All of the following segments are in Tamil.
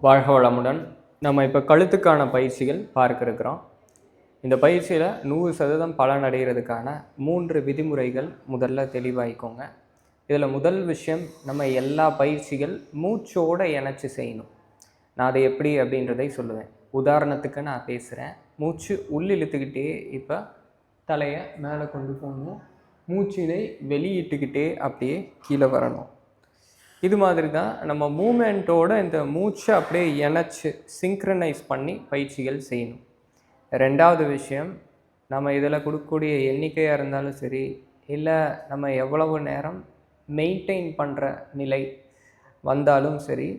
வாழ்க வளமுடன். நம்ம இப்போ கழுத்துக்கான பயிற்சிகள் பார்க்க இருக்கிறோம். இந்த பயிற்சியில் 100% பலன் அடைகிறதுக்கான 3 விதிமுறைகள் முதல்ல தெளிவாயிக்கோங்க. இதில் முதல் விஷயம், நம்ம எல்லா பயிற்சிகள் மூச்சோடு இணைச்சி செய்யணும். நான் அதை எப்படி அப்படின்றதை சொல்லுவேன். உதாரணத்துக்கு நான் பேசுகிறேன். மூச்சு உள்ளிழுத்துக்கிட்டே இப்போ தலையை மேலே கொண்டு போகணும். மூச்சினை வெளியிட்டுக்கிட்டே அப்படியே கீழே வரணும். இது மாதிரி தான் நம்ம மூமெண்ட்டோட இந்த மூச்சை அப்படியே இணைச்சி சிங்க்ரனைஸ் பண்ணி பயிற்சிகள் செய்யணும். ரெண்டாவது விஷயம், நம்ம இதில் கொடுக்கக்கூடிய எண்ணிக்கையாக இருந்தாலும் சரி, இல்லை நம்ம எவ்வளவு நேரம் மெயின்டைன் பண்ணுற நிலை வந்தாலும் சரி,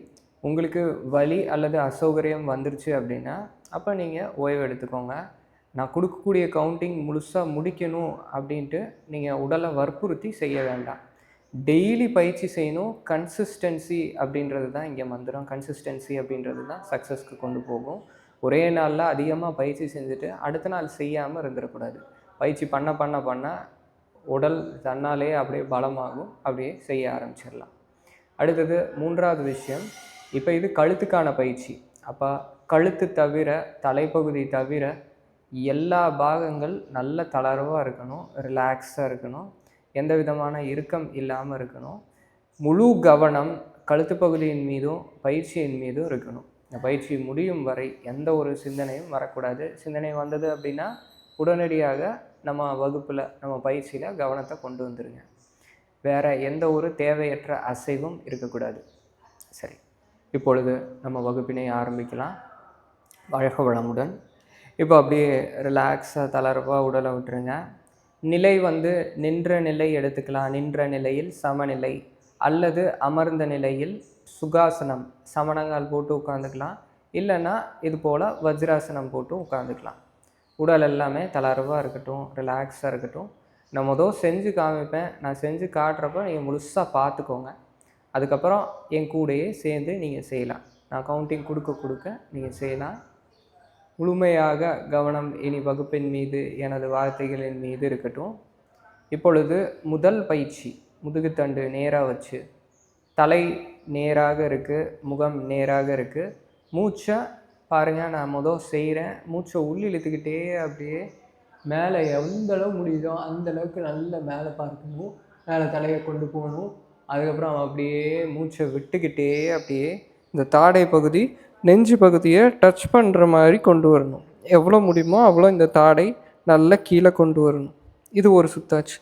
உங்களுக்கு வலி அல்லது அசௌகரியம் வந்துருச்சு அப்படின்னா அப்போ நீங்கள் ஓய்வு எடுத்துக்கோங்க. நான் கொடுக்கக்கூடிய கவுண்டிங் முழுசாக முடிக்கணும் அப்படின்ட்டு நீங்கள் உடலை வற்புறுத்தி செய்ய வேண்டாம். டெய்லி பயிற்சி செய்யணும். கன்சிஸ்டன்சி அப்படின்றது தான் இங்கே மந்திரம். கன்சிஸ்டன்சி அப்படின்றது தான் சக்ஸஸ்க்கு கொண்டு போகும். ஒரே நாளில் அதிகமாக பயிற்சி செஞ்சுட்டு அடுத்த நாள் செய்யாமல் இருந்துடக்கூடாது. பயிற்சி பண்ண உடல் தன்னாலே அப்படியே பலமாகும். அப்படியே செய்ய ஆரம்பிச்சிடலாம். அடுத்தது மூன்றாவது விஷயம், இப்போ இது கழுத்துக்கான பயிற்சி. அப்போ கழுத்து தவிர, தலைப்பகுதி தவிர எல்லா பாகங்கள் நல்ல தளர்வாக இருக்கணும், ரிலாக்ஸாக இருக்கணும், எந்த விதமான இறுக்கம் இல்லாமல் இருக்கணும். முழு கவனம் கழுத்து பகுதியின் மீதும் பயிற்சியின் மீதும் இருக்கணும். இந்த பயிற்சி முடியும் வரை எந்த ஒரு சிந்தனையும் வரக்கூடாது. சிந்தனை வந்தது அப்படின்னா உடனடியாக நம்ம வகுப்பில், நம்ம பயிற்சியில் கவனத்தை கொண்டு வந்துடுங்க. வேறு எந்த ஒரு தேவையற்ற அசைவும் இருக்கக்கூடாது. சரி, இப்பொழுது நம்ம வகுப்பினை ஆரம்பிக்கலாம். வாழ்க வளமுடன். இப்போ அப்படியே ரிலாக்ஸாக தளர்வாக உடலை விட்டுருங்க. நிலை நின்ற நிலை எடுத்துக்கலாம். நின்ற நிலையில் சமநிலை அல்லது அமர்ந்த நிலையில் சுகாசனம், சமணங்கால் போட்டு உட்காந்துக்கலாம். இல்லைன்னா இது போல் வஜ்ராசனம் போட்டு உட்காந்துக்கலாம். உடல் எல்லாமே தளர்வாக இருக்கட்டும், ரிலாக்ஸாக இருக்கட்டும். நான் செஞ்சு காமிப்பேன். நான் செஞ்சு காட்டுறப்ப நீங்கள் முழுசாக பார்த்துக்கோங்க. அதுக்கப்புறம் என் கூடையே சேர்ந்து நீங்கள் செய்யலாம். நான் கவுண்டிங் கொடுக்க நீங்கள் செய்யலாம். முழுமையாக கவனம் இனி வகுப்பின் மீது, எனது வார்த்தைகளின் மீது இருக்கட்டும். இப்பொழுது முதல் பயிற்சி, முதுகுத்தண்டு நேராக வச்சு, தலை நேராக இருக்குது, முகம் நேராக இருக்குது. மூச்சை பாருங்கள், நான் செய்கிறேன். மூச்சை உள்ளிழுத்துக்கிட்டே அப்படியே மேலே எந்த அளவு முடியுதோ அந்தளவுக்கு நல்ல மேலே பார்க்கணும். மேலே தலையை கொண்டு போகணும். அதுக்கப்புறம் அப்படியே மூச்சை விட்டுக்கிட்டே அப்படியே இந்த தாடை பகுதி, நெஞ்சு பகுதியை டச் பண்ணுற மாதிரி கொண்டு வரணும். எவ்வளோ முடியுமோ அவ்வளோ இந்த தாடை நல்லா கீழே கொண்டு வரணும். இது ஒரு சுத்தாச்சு.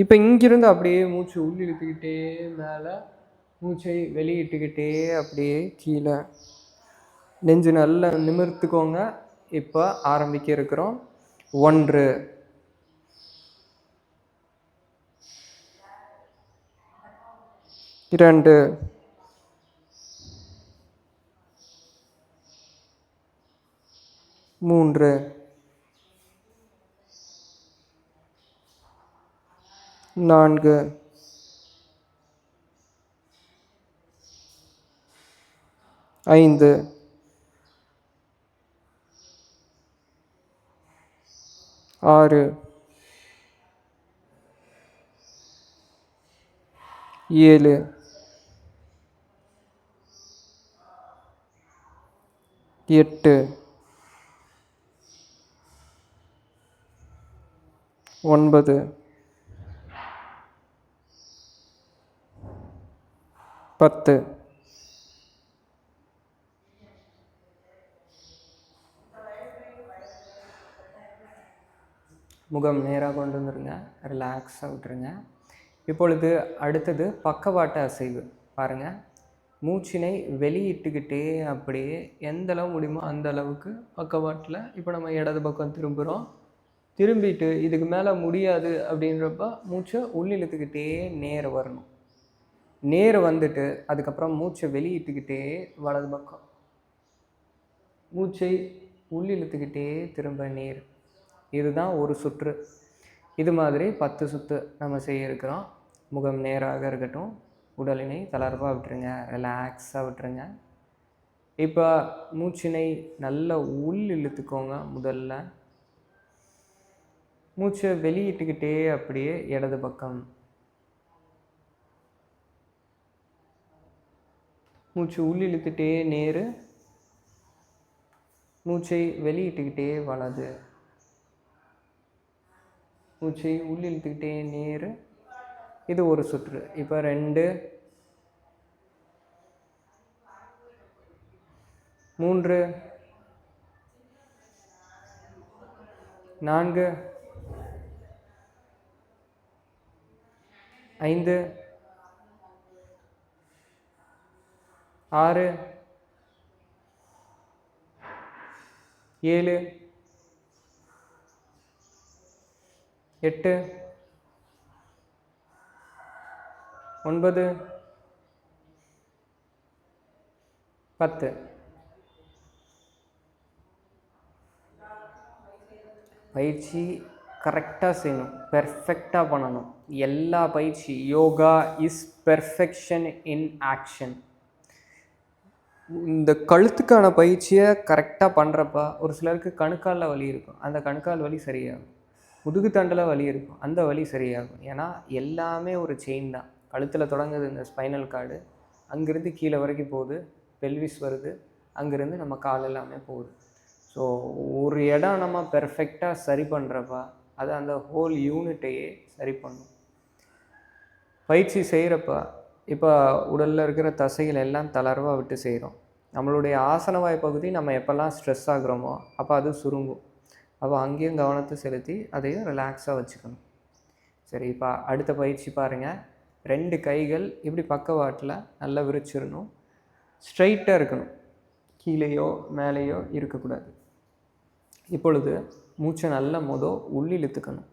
இப்போ இங்கிருந்து அப்படியே மூச்சு உள்ளிழுத்துக்கிட்டே மேலே, மூச்சை வெளியிட்டுக்கிட்டே அப்படியே கீழே. நெஞ்சு நல்லா நிமிர்த்துக்கோங்க. இப்போ ஆரம்பிக்க இருக்கிறோம். 1, 2, 3, 4, 5, 6, 7, 8, 9, 10, முகம் நேராக கொண்டு வந்துடுங்க. ரிலாக்ஸாக விட்டுருங்க. இப்பொழுது அடுத்தது பக்கவாட்டு அசைவு. பாருங்கள், மூச்சினை வெளியிட்டுக்கிட்டே அப்படியே எந்த அளவு முடியுமோ அந்த அளவுக்கு பக்கவாட்டில். இப்போ நம்ம இடது பக்கம் திரும்புகிறோம். திரும்பிட்டு இதுக்கு மேலே முடியாது அப்படின்றப்ப மூச்சை உள்ளிழுத்துக்கிட்டே நேர வரணும். நேர வந்துட்டு அதுக்கப்புறம் மூச்சை வெளியிட்டுக்கிட்டே வலது பக்கம், மூச்சை உள்ளிழுத்துக்கிட்டே திரும்ப நேர். இதுதான் ஒரு சுற்று. இது மாதிரி 10 சுற்று நம்ம செய்ய இருக்கிறோம். முகம் நேராக இருக்கட்டும். உடலினை தளர்வாக விட்டுருங்க, ரிலாக்ஸாக விட்டுருங்க. இப்போ மூச்சினை நல்லா உள்ளிழுத்துக்கோங்க. முதல்ல மூச்சை வெளியிட்டுக்கிட்டே அப்படியே இடது பக்கம். மூச்சு உள்ளிழுத்துட்டே நேரு, மூச்சை வெளியிட்டுக்கிட்டே வலது, மூச்சை உள்ளிழுத்துக்கிட்டே நேரு. இது ஒரு சுற்று. இப்போ 2, 3, 4, 5, 6, 7, 8, 9, 10. பயிற்சி கரெக்டாக செய்யணும், பெர்ஃபெக்டாக பண்ணணும். எல்லா பயிற்சி, yoga is perfection in action. இந்த கழுத்துக்கான பயிற்சியை கரெக்டாக பண்ணுறப்ப ஒரு சிலருக்கு கணுக்காலில் வலி இருக்கும், அந்த கணுக்கால் வலி சரியாகும். முதுகுத்தண்டில் வலி இருக்கும், அந்த வலி சரியாகும். ஏன்னா எல்லாமே ஒரு செயின் தான். கழுத்தில் தொடங்குது இந்த ஸ்பைனல் கார்டு, அங்கேருந்து கீழே வரைக்கும் போகுது, பெல்விஸ் வருது, அங்கேருந்து நம்ம கால் எல்லாமே போகுது. ஸோ ஒரு இடம் நம்ம பெர்ஃபெக்டாக சரி பண்ணுறப்ப அது அந்த ஹோல் யூனிட்டையே சரி பண்ணும். பயிற்சி செய்கிறப்ப இப்போ உடலில் இருக்கிற தசைகள் எல்லாம் தளர்வாக விட்டு செய்கிறோம். நம்மளுடைய ஆசனவாய் பகுதி நம்ம எப்போல்லாம் ஸ்ட்ரெஸ் ஆகுறோமோ அப்போ அது சுருங்கும். அப்போ அங்கேயும் கவனத்தை செலுத்தி அதையும் ரிலாக்ஸாக வச்சுக்கணும். சரி, இப்போ அடுத்த பயிற்சி பாருங்கள். 2 கைகள் இப்படி பக்கவாட்டில் நல்லா விரிச்சிடணும், ஸ்ட்ரைட்டாக இருக்கணும், கீழேயோ மேலேயோ இருக்கக்கூடாது. இப்பொழுது மூச்சை நல்லா உள்ளிழுத்துக்கணும்.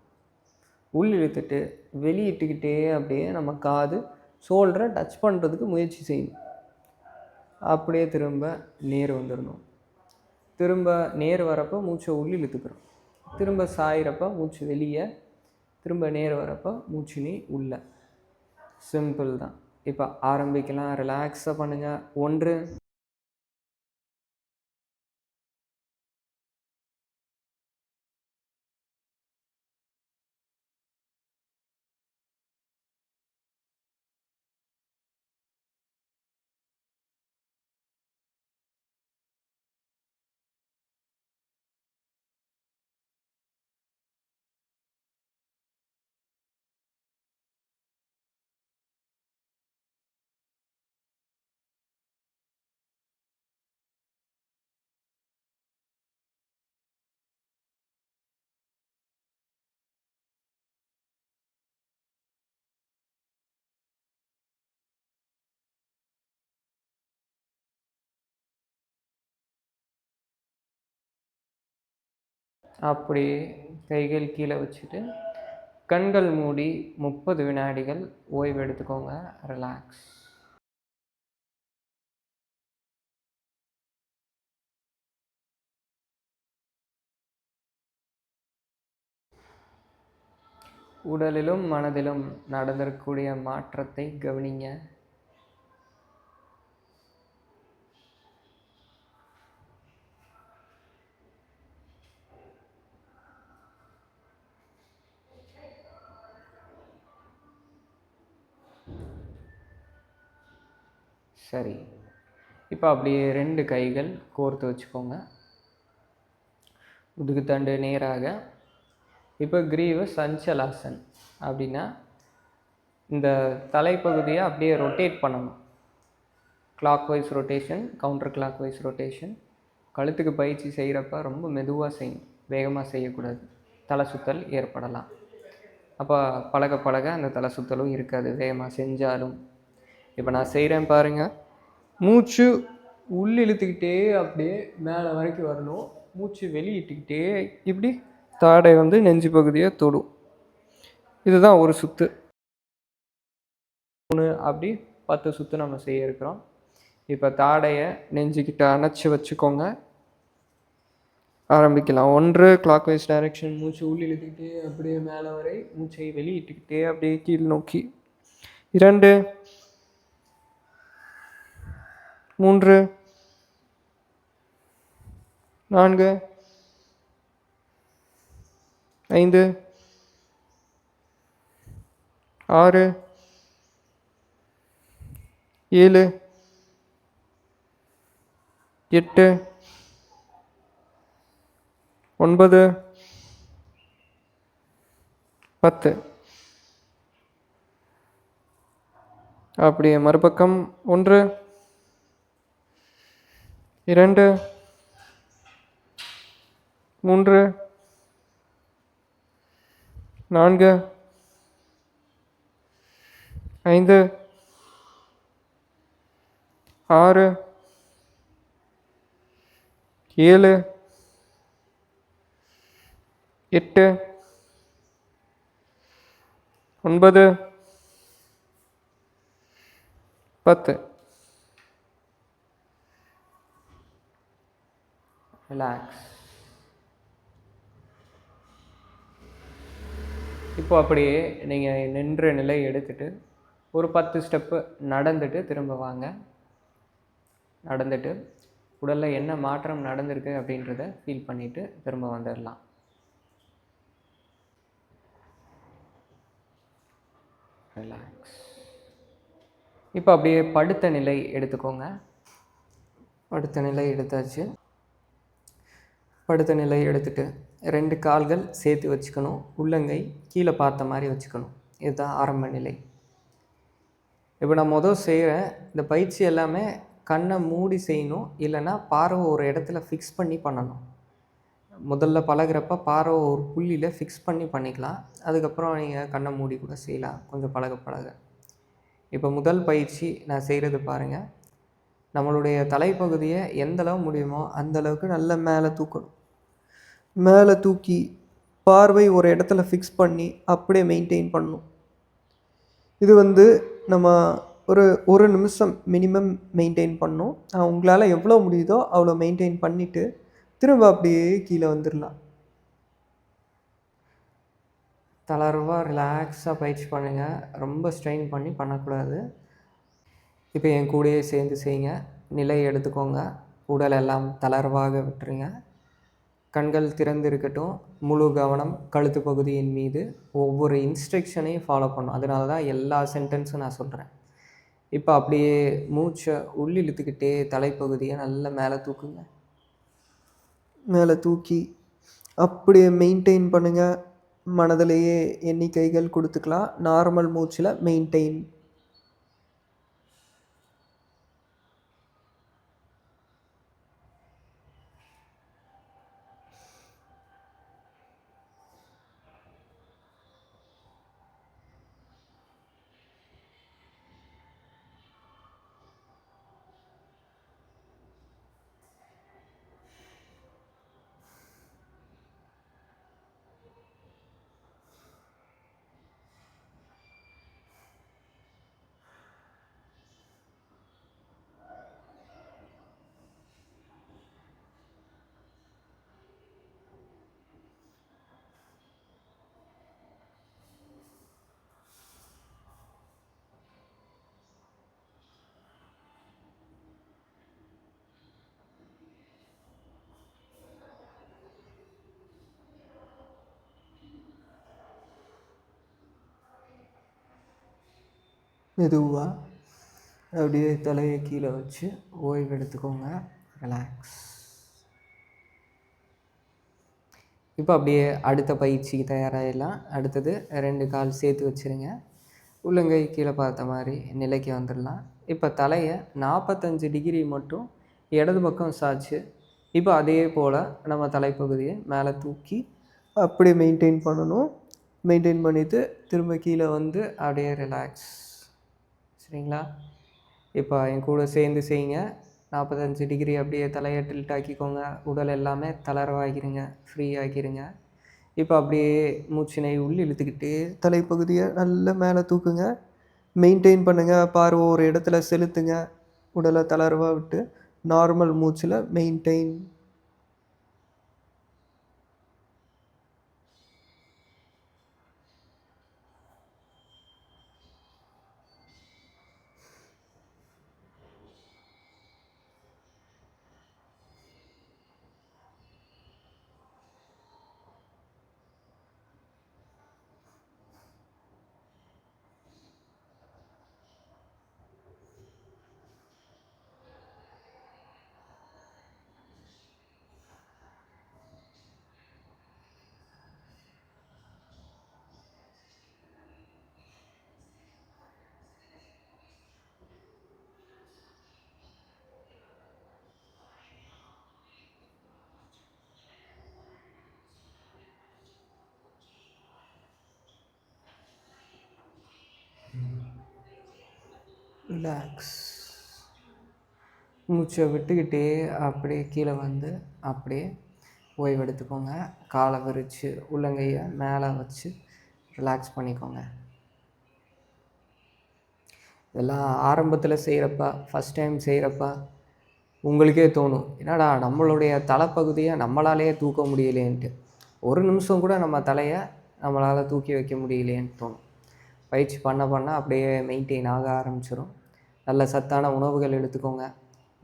உள்ளிழுத்துட்டு வெளியிட்டுக்கிட்டே அப்படியே நம்ம காது ஷோல்டரை டச் பண்ணுறதுக்கு முயற்சி செய்யணும். அப்படியே திரும்ப நேர் வந்துடணும். திரும்ப நேர் வரப்போ மூச்சை உள்ளிழுத்துக்கிறோம், திரும்ப சாயிறப்போ மூச்சு வெளியே, திரும்ப நேர் வரப்போ மூச்சு நீ உள்ள. சிம்பிள் தான். இப்போ ஆரம்பிக்கலாம். ரிலாக்ஸாக பண்ணுங்கள். 1, அப்படியே கைகள் கீழே வச்சுட்டு கண்கள் மூடி 30 வினாடிகள் ஓய்வு எடுத்துக்கோங்க. ரிலாக்ஸ். உடலிலும் மனதிலும் நடந்திருக்கக்கூடிய மாற்றத்தை கவனிங்க. சரி, இப்போ அப்படியே 2 கைகள் கோர்த்து வச்சுக்கோங்க, முதுகுத்தண்டு நேராக. இப்போ கிரீவ சஞ்சலாசன் அப்படின்னா இந்த தலைப்பகுதியை அப்படியே ரொட்டேட் பண்ணணும். Clockwise rotation, counter clockwise rotation. கழுத்துக்கு பயிற்சி செய்கிறப்ப ரொம்ப மெதுவாக செய்யணும், வேகமாக செய்யக்கூடாது, தலை சுற்றல் ஏற்படலாம். அப்போ பழக பழக அந்த தலை சுற்றலும் இருக்காது வேகமாக செஞ்சாலும். இப்போ நான் செய்கிறேன் பாருங்கள். மூச்சு உள்ளிழுத்துக்கிட்டே அப்படியே மேலே வரைக்கும் வரணும், மூச்சு வெளியிட்டுக்கிட்டே இப்படி தாடை நெஞ்சு பகுதியை தொடும். இதுதான் ஒரு சுற்று. 3 அப்படி 10 சுற்று நம்ம செய்ய இருக்கிறோம். இப்போ தாடையை நெஞ்சுக்கிட்ட அணைச்சி வச்சுக்கோங்க. ஆரம்பிக்கலாம். 1 கிளாக் வைஸ் டைரக்ஷன், மூச்சு உள்ளிழுத்துக்கிட்டே அப்படியே மேலே வரை, மூச்சை வெளியிட்டுக்கிட்டே அப்படியே கீழ் நோக்கி. 2, 3, 4, 5, 6, 7, 8 9 10. அப்படியே மறுபக்கம் 1 2 3 4 5 6 7 8 9 10. ரிலாக்ஸ். இப்போ அப்படியே நீங்கள் நின்ற நிலை எடுத்துட்டு ஒரு 10 ஸ்டெப்பு நடந்துட்டு திரும்ப வாங்க. நடந்துட்டு உடலில் என்ன மாற்றம் நடந்திருக்கு அப்படின்றத ஃபீல் பண்ணிவிட்டு திரும்ப வந்துடலாம். ரிலாக்ஸ். இப்போ அப்படியே படுத்த நிலை எடுத்துக்கோங்க. படுத்த நிலை எடுத்தாச்சு. படுத்த நிலை எடுத்துட்டு 2 கால்கள் சேர்த்து வச்சுக்கணும். உள்ளங்கை கீழே பார்த்த மாதிரி வச்சுக்கணும். இதுதான் ஆரம்ப நிலை. இப்போ நான் செய்கிறேன். இந்த பயிற்சி எல்லாமே கண்ணை மூடி செய்யணும், இல்லைன்னா பார்வை ஒரு இடத்துல ஃபிக்ஸ் பண்ணி பண்ணணும். முதல்ல பழகிறப்ப பார்வை ஒரு புள்ளியில் ஃபிக்ஸ் பண்ணி பண்ணிக்கலாம். அதுக்கப்புறம் நீங்கள் கண்ணை மூடி கூட செய்யலாம், கொஞ்சம் பழக. இப்போ முதல் பயிற்சி நான் செய்கிறது பாருங்கள். நம்மளுடைய தலைப்பகுதியை எந்தளவு முடியுமோ அந்தளவுக்கு நல்லா மேலே தூக்கணும். மேலே தூக்கி பார்வை ஒரு இடத்துல ஃபிக்ஸ் பண்ணி அப்படியே மெயின்டைன் பண்ணணும். இது நம்ம ஒரு நிமிஷம் மினிமம் மெயின்டைன் பண்ணணும். உங்களால் எவ்வளோ முடியுதோ அவ்வளோ மெயின்டைன் பண்ணிவிட்டு திரும்ப அப்படியே கீழே வந்துடலாம். தளர்வாக ரிலாக்ஸாக பயிற்சி பண்ணுங்கள். ரொம்ப ஸ்ட்ரெயின் பண்ணி பண்ணக்கூடாது. இப்போ என் கூடயே சேர்ந்து செய்யுங்க. நிலை எடுத்துக்கோங்க. உடல் எல்லாம் தளர்வாக விட்டுருங்க. கண்கள் திறந்து இருக்கட்டும். முழு கவனம் கழுத்து பகுதியின் மீது. ஒவ்வொரு இன்ஸ்ட்ரக்ஷனையும் ஃபாலோ பண்ணணும். அதனால தான் எல்லா சென்டென்ஸும் நான் சொல்கிறேன். இப்போ அப்படியே மூச்சை உள்ளிழுத்துக்கிட்டே தலைப்பகுதியை நல்லா மேலே தூக்குங்க. மேலே தூக்கி அப்படியே மெயின்டைன் பண்ணுங்கள். மனதிலேயே எண்ணிக்கைகள் கொடுத்துக்கலாம். நார்மல் மூச்சில் மெயின்டைன். மெதுவாக அப்படியே தலையை கீழே வச்சு ஓய்வு எடுத்துக்கோங்க. ரிலாக்ஸ். இப்போ அப்படியே அடுத்த பயிற்சிக்கு தயாராகிடலாம். அடுத்தது 2 கால் சேர்த்து வச்சுருங்க. உள்ளங்கை கீழே பார்த்த மாதிரி நிலைக்கு வந்துடலாம். இப்போ தலையை 45 டிகிரி மட்டும் இடது பக்கம் சாய்ச்சி இப்போ அதே போல் நம்ம தலைப்பகுதியை மேலே தூக்கி அப்படியே மெயின்டைன் பண்ணணும். மெயின்டைன் பண்ணிவிட்டு திரும்ப கீழே வந்து அப்படியே ரிலாக்ஸ். சரிங்களா? இப்போ என் கூட சேர்ந்து செய்யுங்க. 45 டிகிரி அப்படியே தலையை டில்ட் ஆக்கிக்கோங்க. உடல் எல்லாமே தளர்வாகிருங்க, ஃப்ரீ ஆக்கிருங்க. இப்போ அப்படியே மூச்சினை இழுத்துக்கிட்டு தலைப்பகுதியை நல்லா மேலே தூக்குங்க. மெயின்டைன் பண்ணுங்கள். பார்வை ஒரு இடத்துல செலுத்துங்க. உடலை தளர்வாக விட்டு நார்மல் மூச்சில் மெயின்டைன். ரிலாக்ஸ். மூச்சை விட்டுக்கிட்டே அப்படியே கீழே வந்து அப்படியே ஓய்வு எடுத்துக்கோங்க. காலை விரித்து உள்ளங்கையை மேலே வச்சு ரிலாக்ஸ் பண்ணிக்கோங்க. இதெல்லாம் ஆரம்பத்தில் செய்கிறப்ப, ஃபஸ்ட் டைம் செய்கிறப்ப உங்களுக்கே தோணும், என்னடா நம்மளுடைய தலைப்பகுதியை நம்மளாலேயே தூக்க முடியலேன்ட்டு. ஒரு நிமிஷம் கூட நம்ம தலையை நம்மளால் தூக்கி வைக்க முடியலேன்னு தோணும். பயிற்சி பண்ண பண்ண அப்படியே மெயின்டைன் ஆக ஆரம்பிச்சிடும். நல்ல சத்தான உணவுகள் எடுத்துக்கோங்க.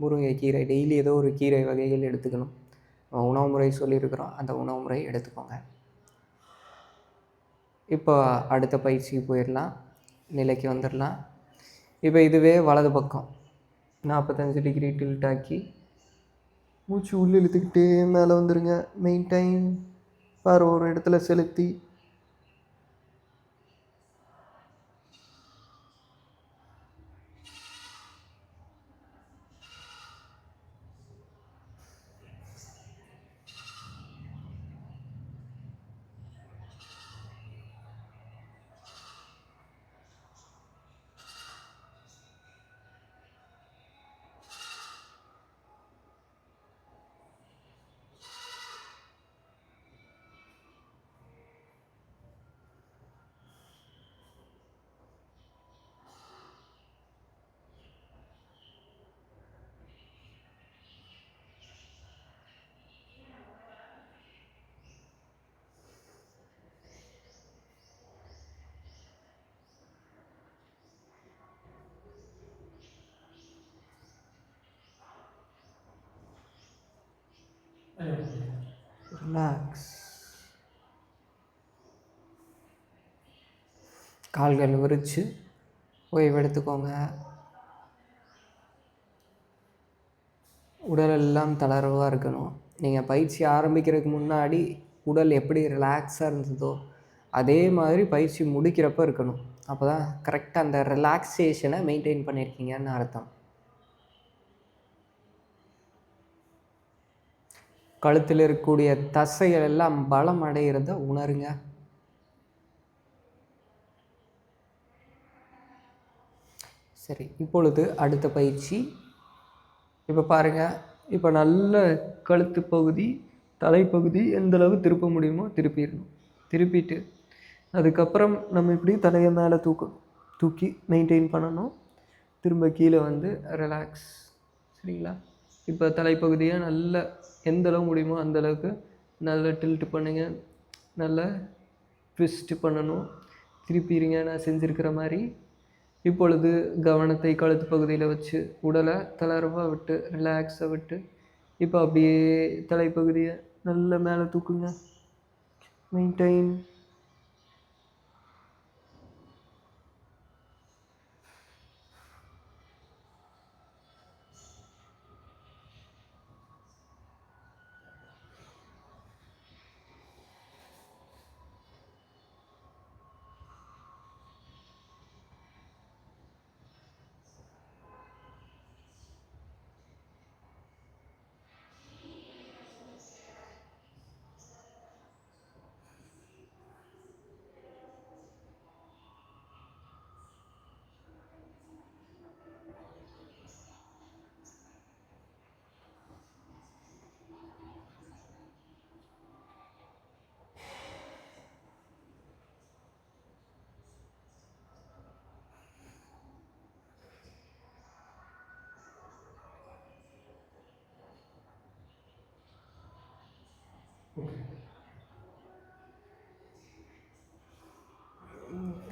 முருங்கைக்கீரை டெய்லி ஏதோ ஒரு கீரை வகைகள் எடுத்துக்கணும். உணவு முறை சொல்லியிருக்கிறோம், அந்த உணவு முறை எடுத்துக்கோங்க. இப்போ அடுத்த பயிற்சிக்கு போயிடலாம். நிலைக்கு வந்துடலாம். இப்போ இதுவே வலது பக்கம் 45 டிகிரி டில்ட் ஆக்கி மூச்சு உள்ளே இழுத்துக்கிட்டே மேலே வந்துடுங்க. மெயின்டைன் பார் ஒரு இடத்துல செலுத்தி ரிலாக்ஸ். கால்கள் விரித்து ஓய்வு எடுத்துக்கோங்க. உடலெல்லாம் தளர்வாக இருக்கணும். நீங்கள் பயிற்சி ஆரம்பிக்கிறதுக்கு முன்னாடி உடல் எப்படி ரிலாக்ஸாக இருந்ததோ அதே மாதிரி பயிற்சி முடிக்கிறப்ப இருக்கணும். அப்போ தான் கரெக்டாக அந்த ரிலாக்ஸேஷனை மெயின்டைன் பண்ணியிருக்கீங்கன்னு அர்த்தம். கழுத்தில் இருக்கக்கூடிய தசைகள் எல்லாம் பலம் அடைகிறத உணருங்க. சரி, இப்பொழுது அடுத்த பயிற்சி. இப்போ பாருங்கள், இப்போ நல்ல கழுத்து பகுதி தலைப்பகுதி எந்தளவு திருப்ப முடியுமோ திருப்பிடணும். திருப்பிட்டு அதுக்கப்புறம் நம்ம இப்படி தலையை மேலே தூக்கி மெயின்டைன் பண்ணணும். திரும்ப கீழே வந்து ரிலாக்ஸ். சரிங்களா? இப்போ தலைப்பகுதியை நல்ல எந்தளவு முடியுமோ அந்தளவுக்கு நல்லா டில்ட் பண்ணுங்கள். நல்லா ட்விஸ்ட்டு பண்ணணும். திருப்பிடுங்க நான் செஞ்சுருக்கிற மாதிரி. இப்பொழுது கவனத்தை கழுத்து பகுதியில் வச்சு உடலை தளர்வாக விட்டு ரிலாக்ஸாக விட்டு இப்போ அப்படியே தலைப்பகுதியை நல்ல மேலே தூக்குங்க. மெயின்டைன்.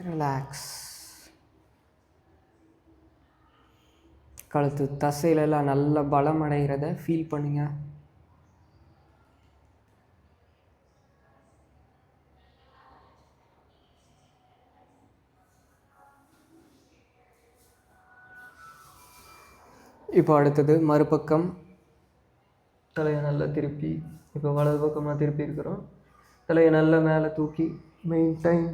ரிலாக்ஸ். கழுத்து தசையிலெல்லாம் நல்ல பலம் அடைகிறத ஃபீல் பண்ணுங்க. இப்போ அடுத்தது மறுபக்கம் தலையை நல்லா திருப்பி, இப்போ வலது பக்கமாக திருப்பி இருக்கிறோம். தலையை நல்லா மேலே தூக்கி மெயின்டைன்.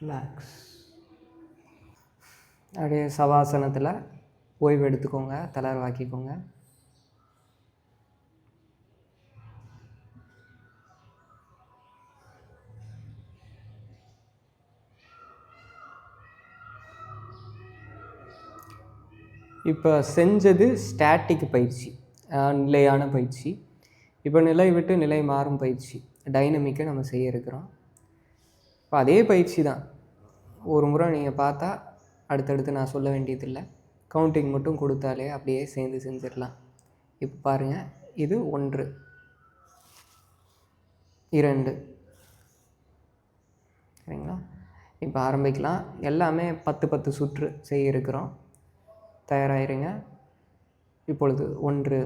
ரிலாக்ஸ். அப்படியே சவாசனத்தில் ஓய்வு எடுத்துக்கோங்க, தளர்வாக்கிக்கோங்க. இப்போ செஞ்சது ஸ்டாட்டிக் பயிற்சி, நிலையான பயிற்சி. இப்போ நிலை விட்டு நிலை மாறும் பயிற்சி, டைனமிக்கை நம்ம செய்ய இருக்கிறோம். இப்போ அதே பயிற்சி தான். ஒரு முறை நீங்கள் பார்த்தா அடுத்தடுத்து நான் சொல்ல வேண்டியதில்லை, கவுண்டிங் மட்டும் கொடுத்தாலே அப்படியே சேர்ந்து செஞ்சிடலாம். இப்போ பாருங்கள், இது 1 2 சரிங்களா? இப்போ ஆரம்பிக்கலாம். எல்லாமே 10 சுற்று செய்ய இருக்கிறோம். தயாராகிருங்க. இப்பொழுது 1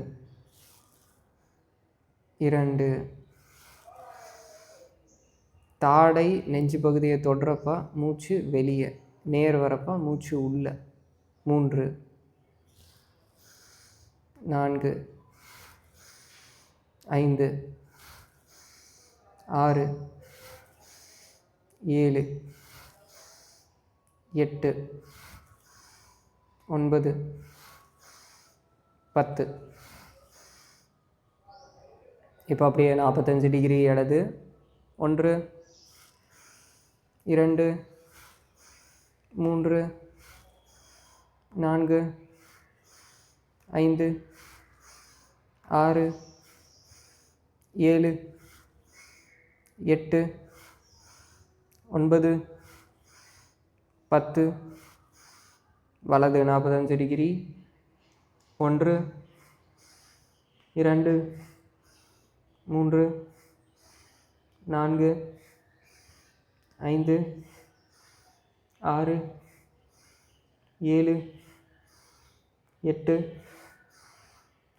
2 தாடை நெஞ்சு பகுதியை தொடுறப்ப மூச்சு வெளியே, நேர் வரப்போ மூச்சு உள்ள. 3 4 5 6 7 8 9 10. இப்போ அப்படியே 45 டிகிரி இடது. 1 2 3 4 5 6 7 8 9 10. வலது 45 டிகிரி. 1 2 3 4 5 6 7 8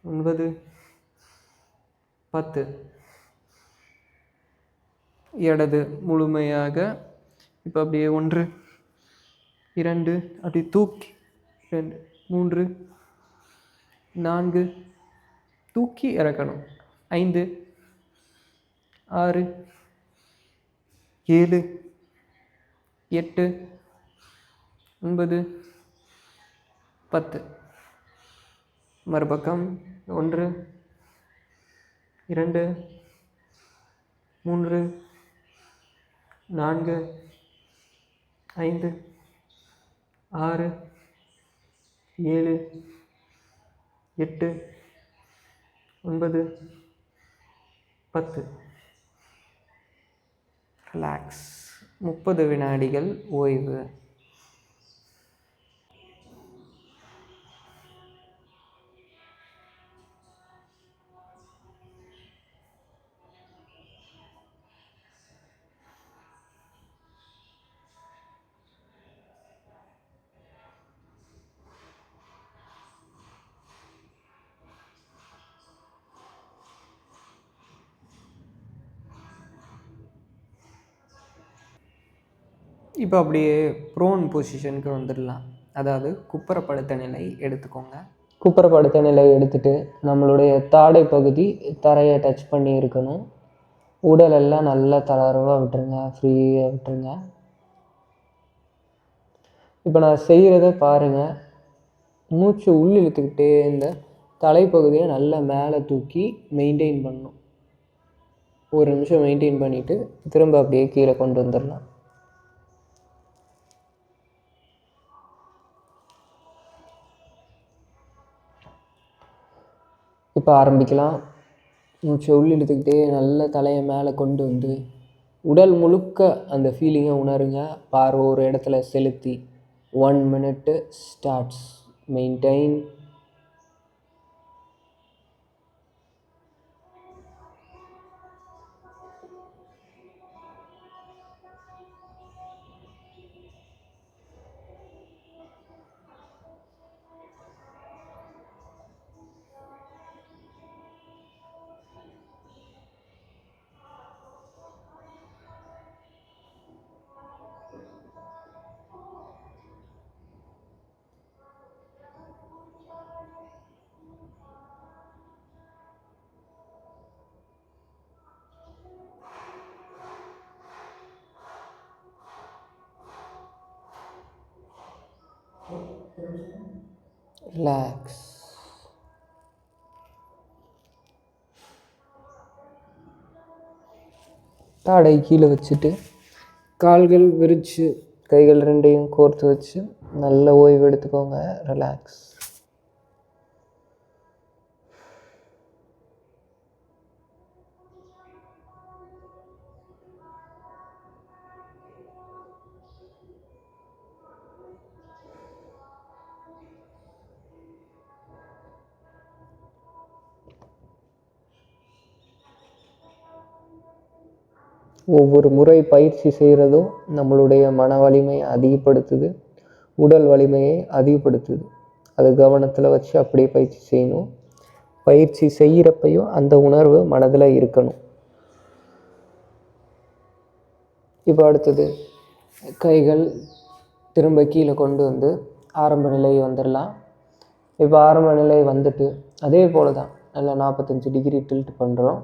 9 10. இடது முழுமையாக. இப்போ அப்படியே 1 2 அப்படி தூக்கி 2 3 4 தூக்கி இறக்கணும். 5 6 7 8 9 10. மறுபக்கம் 1 2 3 4 5 6 7 8 9 10. ரிலாக்ஸ். 30 வினாடிகள் ஓய்வு. இப்போ அப்படியே ப்ரோன் பொசிஷனுக்கு வந்துடலாம். அதாவது குப்புறப்படுத்த நிலை எடுத்துக்கோங்க. குப்புறப்படுத்த நிலை எடுத்துகிட்டு நம்மளுடைய தாடை பகுதி தரையை டச் பண்ணி இருக்கணும். உடலெல்லாம் நல்லா தளர்வாக விட்டுருங்க, ஃப்ரீயாக விட்டுருங்க. இப்போ நான் செய்கிறத பாருங்கள். மூச்சு உள் இழுத்துக்கிட்டே இந்த தலைப்பகுதியை நல்லா மேலே தூக்கி மெயின்டைன் பண்ணணும். 1 நிமிஷம் மெயின்டைன் பண்ணிவிட்டு திரும்ப அப்படியே கீழே கொண்டு வந்துடலாம். இப்போ ஆரம்பிக்கலாம். மூச்சை உள் இழுத்துக்கிட்டே நல்ல தலையை மேலே கொண்டு வந்து உடல் முழுக்க அந்த ஃபீலிங்கை உணருங்க. பார்வை ஒரு இடத்துல செலுத்தி 1 minute ஸ்டார்ட்ஸ். மெயின்டைன். ரிலாக்ஸ். தாடை கீழே வச்சுட்டு கால்கள் விரித்து கைகள் ரெண்டையும் கோர்த்து வச்சு நல்ல ஓய்வு எடுத்துக்கோங்க. ரிலாக்ஸ். ஒவ்வொரு முறை பயிற்சி செய்கிறதும் நம்மளுடைய மன வலிமையை அதிகப்படுத்துது, உடல் வலிமையை அதிகப்படுத்துது. அது கவனத்தில் வச்சு அப்படியே பயிற்சி செய்யணும். பயிற்சி செய்கிறப்பையும் அந்த உணர்வு மனதில் இருக்கணும். இப்போ அடுத்தது கைகள் திரும்ப கீழே கொண்டு வந்து ஆரம்ப நிலை வந்துடலாம். இப்போ ஆரம்ப நிலை வந்துட்டு அதே போல் தான் நல்லா 45 டிகிரி டில்ட் பண்ணுறோம்.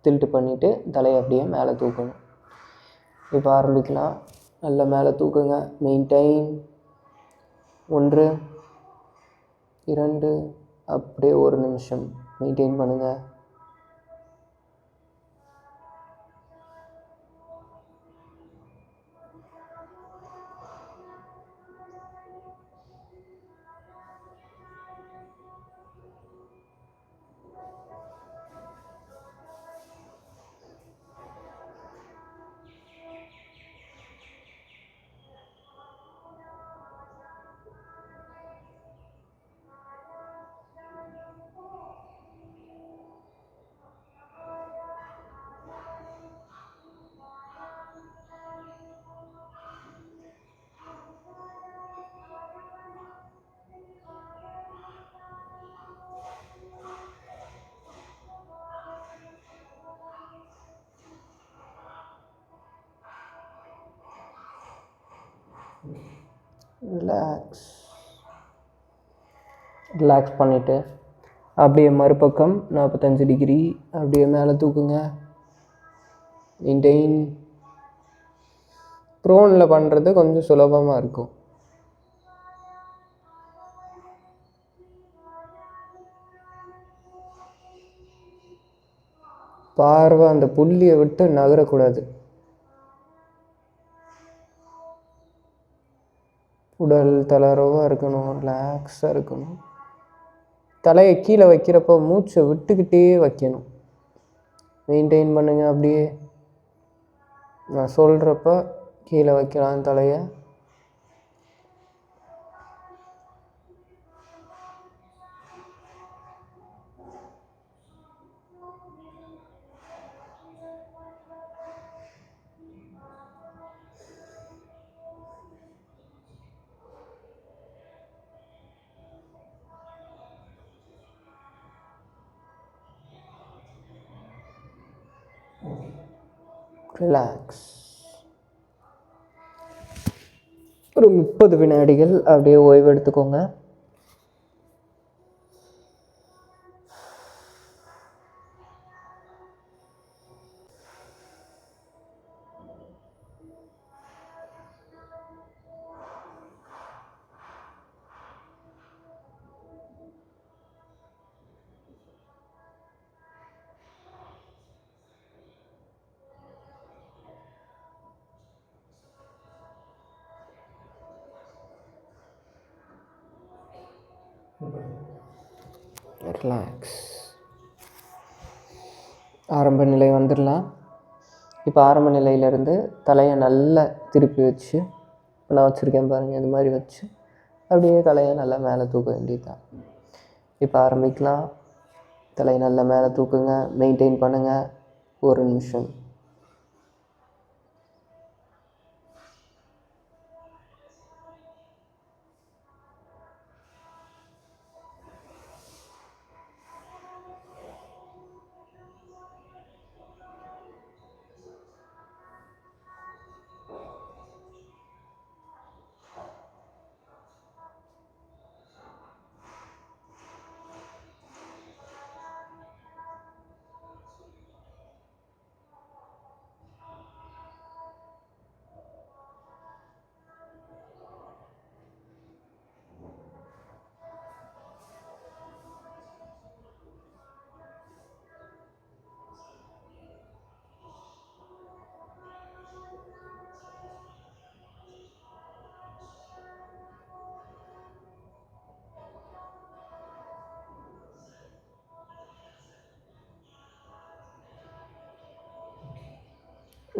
டில்ட் பண்ணிவிட்டு தலையை அப்படியே மேலே தூக்கணும். இப்போ ஆரம்பிக்கலாம். நல்லா மேலே தூக்குங்க. மெயின்டைன். 1 2 அப்படியே 1 நிமிஷம் மெயின்டைன் பண்ணுங்கள். ரிலாக்ஸ் பண்ணிவிட்டு அப்படியே மறுபக்கம் 45 டிகிரி அப்படியே மேலே தூக்குங்க. மெயின்டைன். ப்ரோனில் பண்ணுறது கொஞ்சம் சுலபமாக இருக்கும். பார்வை அந்த புள்ளியை விட்டு நகரக்கூடாது. உடல் தளர்வாக இருக்கணும், ரிலாக்ஸாக இருக்கணும். தலையை கீழே வைக்கிறப்போ மூச்சை விட்டுக்கிட்டே வைக்கணும். மெயின்டைன் பண்ணுங்கள். அப்படியே நான் சொல்கிறப்ப கீழே வைக்கலாம் தலையை. ரிலாக்ஸ். ஒரு 30 வினாடிகள் அப்படியே ஓய்வு எடுத்துக்கோங்க. ரிலாக்ஸ். ஆரம்ப நிலை வந்துடலாம். இப்போ ஆரம்ப நிலையிலேருந்து தலையை நல்லா திருப்பி வச்சு, நான் வச்சுருக்கேன் பாருங்கள், இது மாதிரி வச்சு அப்படியே தலையை நல்லா மேலே தூக்க வேண்டியது தான். இப்போ ஆரம்பிக்கலாம். தலையை நல்லா மேலே தூக்குங்க. மெயின்டைன் பண்ணுங்கள். 1 நிமிஷம்.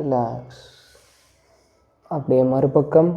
ரிலாக்ஸ். அப்படியே மறுபக்கம்.